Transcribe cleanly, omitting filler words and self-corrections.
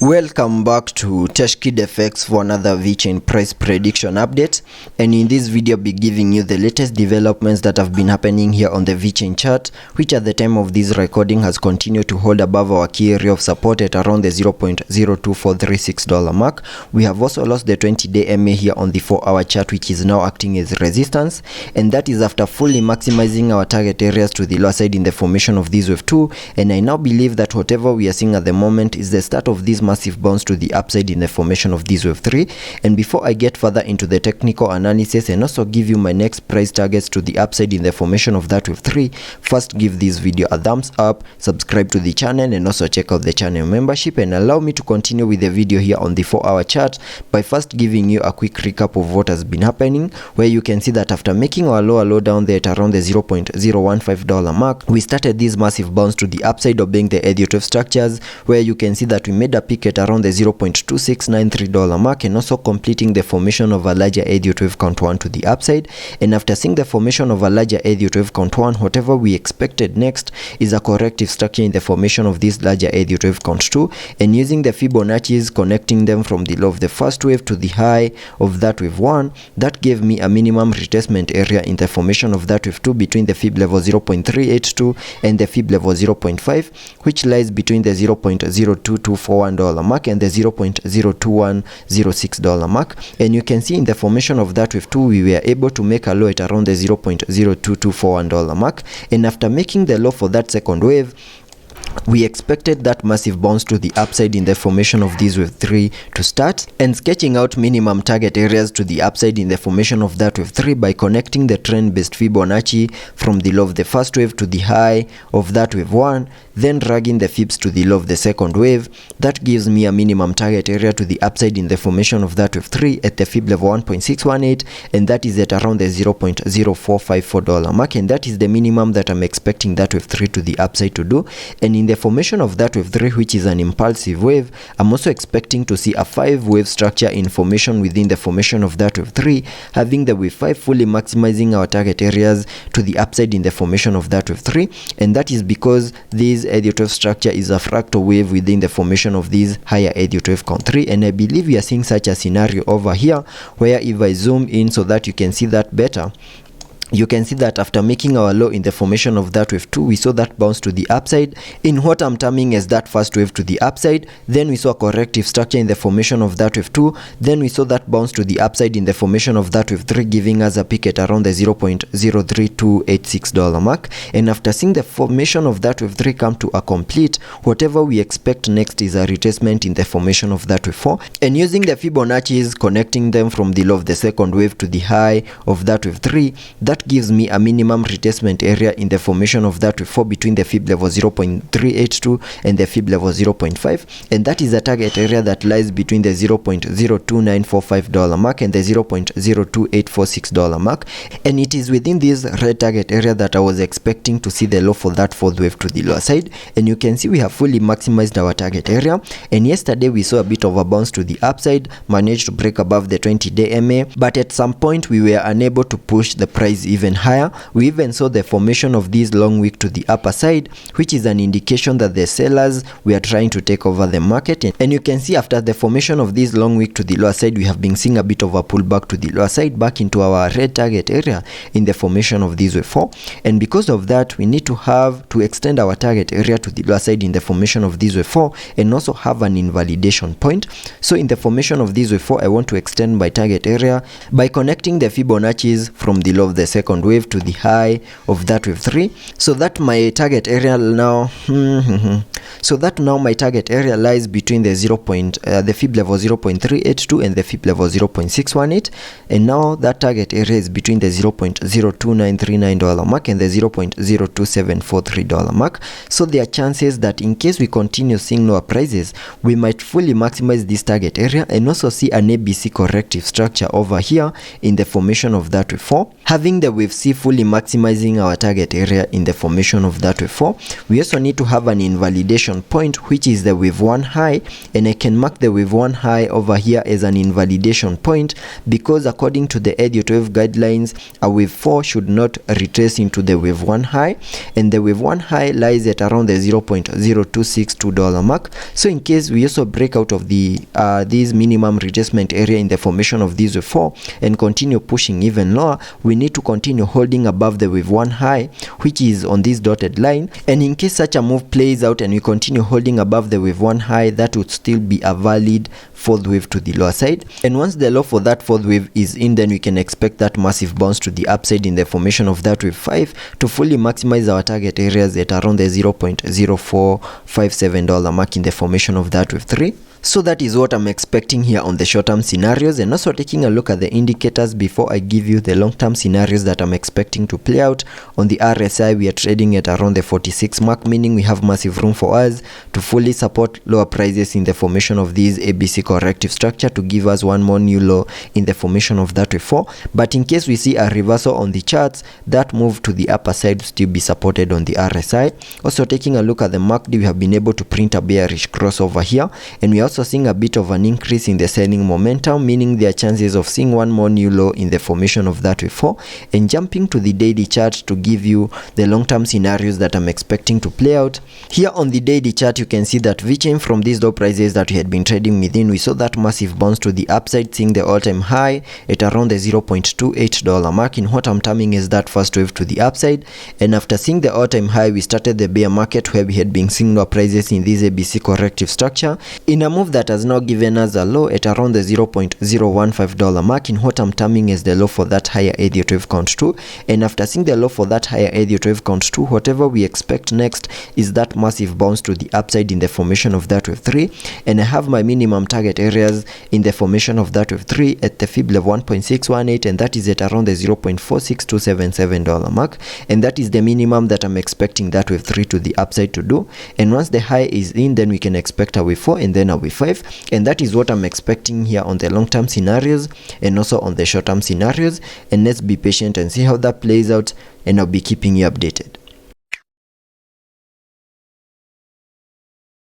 Welcome back to Teshkid FX for another Vechain price prediction update, and in this video I'll be giving you the latest developments that have been happening here on the Vechain chart, which at the time of this recording has continued to hold above our key area of support at around the $0.02436 mark. We have also lost the 20-day MA here on the 4-hour chart, which is now acting as resistance, and that is after fully maximizing our target areas to the lower side in the formation of this wave 2. And I now believe that whatever we are seeing at the moment is the start of this massive bounce to the upside in the formation of this wave 3. And before I get further into the technical analysis and also give you my next price targets to the upside in the formation of that wave 3, first give this video a thumbs up, subscribe to the channel, and also check out the channel membership, and allow me to continue with the video here on the 4-hour chart by first giving you a quick recap of what has been happening, where you can see that after making our lower low down there at around the $0.015 mark, we started this massive bounce to the upside obeying the Elliot wave structures, where you can see that we made a peak at around the $0.2693 mark, and also completing the formation of a larger Elliot wave count 1 to the upside. And after seeing the formation of a larger Elliot wave count 1, whatever we expected next is a corrective structure in the formation of this larger Elliot wave count 2, and using the Fibonacci's, connecting them from the low of the first wave to the high of that wave 1, that gave me a minimum retracement area in the formation of that wave 2 between the fib level 0.382 and the fib level 0.5, which lies between the $0.02241 mark and the $0.02106 mark. And you can see in the formation of that wave 2 we were able to make a low at around the $0.02241 mark, and after making the low for that second wave, we expected that massive bounce to the upside in the formation of this wave 3 to start, and sketching out minimum target areas to the upside in the formation of that wave 3 by connecting the trend-based Fibonacci from the low of the first wave to the high of that wave 1, then dragging the fibs to the low of the second wave. That gives me a minimum target area to the upside in the formation of that wave 3 at the fib level 1.618, and that is at around the $0.0454 mark, and that is the minimum that I'm expecting that wave 3 to the upside to do. And in the formation of that wave 3, which is an impulsive wave, I'm also expecting to see a 5-wave structure in formation within the formation of that wave 3, having the wave 5 fully maximizing our target areas to the upside in the formation of that wave 3, and that is because this Elliot wave structure is a fractal wave within the formation of this higher Elliot wave count 3. And I believe we are seeing such a scenario over here, where if I zoom in so that you can see that better, you can see that after making our low in the formation of that wave 2, we saw that bounce to the upside in what I'm terming as that first wave to the upside. Then we saw a corrective structure in the formation of that wave 2. Then we saw that bounce to the upside in the formation of that wave 3, giving us a peak at around the $0.03286 mark. And after seeing the formation of that wave 3 come to a complete, whatever we expect next is a retracement in the formation of that wave 4. And using the Fibonacci's, connecting them from the low of the second wave to the high of that wave 3, that gives me a minimum retracement area in the formation of that wave 4 between the fib level 0.382 and the fib level 0.5, and that is a target area that lies between the $0.02945 mark and the $0.02846 mark. And it is within this red target area that I was expecting to see the low for that fourth wave to the lower side. And you can see we have fully maximized our target area, and yesterday we saw a bit of a bounce to the upside, managed to break above the 20-day MA, but at some point we were unable to push the price even higher. We even saw the formation of this long wick to the upper side, which is an indication that the sellers were trying to take over the market. And you can see after the formation of this long wick to the lower side, we have been seeing a bit of a pullback to the lower side back into our red target area in the formation of this wave 4. And because of that, we need to have to extend our target area to the lower side in the formation of this wave 4 and also have an invalidation point. So in the formation of this wave 4, I want to extend my target area by connecting the Fibonacci's from the low of the second wave to the high of that wave 3, so that my target area now my target area lies between the the fib level 0.382 and the fib level 0.618, and now that target area is between the $0.02939 mark and the $0.02743 mark. So there are chances that in case we continue seeing lower prices, we might fully maximize this target area and also see an ABC corrective structure over here in the formation of that wave 4. Having the wave C fully maximizing our target area in the formation of that wave 4, we also need to have an invalidation point, which is the wave 1 high, and I can mark the wave 1 high over here as an invalidation point because according to the Elliot wave guidelines, a wave 4 should not retrace into the wave 1 high, and the wave 1 high lies at around the $0.0262 mark. So in case we also break out of the this minimum retracement area in the formation of this wave 4 and continue pushing even lower, we need to continue holding above the wave 1 high, which is on this dotted line. And in case such a move plays out and we continue holding above the wave 1 high, that would still be a valid fourth wave to the lower side. And once the low for that fourth wave is in, then we can expect that massive bounce to the upside in the formation of that wave 5 to fully maximize our target areas at around the $0.0457 mark in the formation of that wave 3. So that is what I'm expecting here on the short-term scenarios, and also taking a look at the indicators before I give you the long-term scenarios that I'm expecting to play out. On the RSI, we are trading at around the 46 mark, meaning we have massive room for us to fully support lower prices in the formation of this ABC corrective structure to give us one more new low in the formation of that wave 4. But in case we see a reversal on the charts, that move to the upper side will still be supported on the RSI. Also taking a look at the MACD, we have been able to print a bearish crossover here, and we also seeing a bit of an increase in the selling momentum, meaning there are chances of seeing one more new low in the formation of that wave 4. And jumping to the daily chart to give you the long-term scenarios that I'm expecting to play out. Here on the daily chart, you can see that Vechain, from these low prices that we had been trading within, we saw that massive bounce to the upside, seeing the all-time high at around the $0.28 mark in what I'm terming as that first wave to the upside. And after seeing the all-time high, we started the bear market where we had been seeing low prices in this ABC corrective structure in a move that has now given us a low at around the $0.015 mark in what I'm terming as the low for that higher Elliot wave count 2. And after seeing the low for that higher Elliot wave count 2, whatever we expect next is that massive bounce to the upside in the formation of that wave 3. And I have my minimum target areas in the formation of that wave 3 at the fib level 1.618, and that is at around the $0.46277 mark, and that is the minimum that I'm expecting that wave 3 to the upside to do. And once the high is in, then we can expect a wave 4 and then a wave 5, and that is what I'm expecting here on the long-term scenarios and also on the short-term scenarios. And let's be patient and see how that plays out, and I'll be keeping you updated.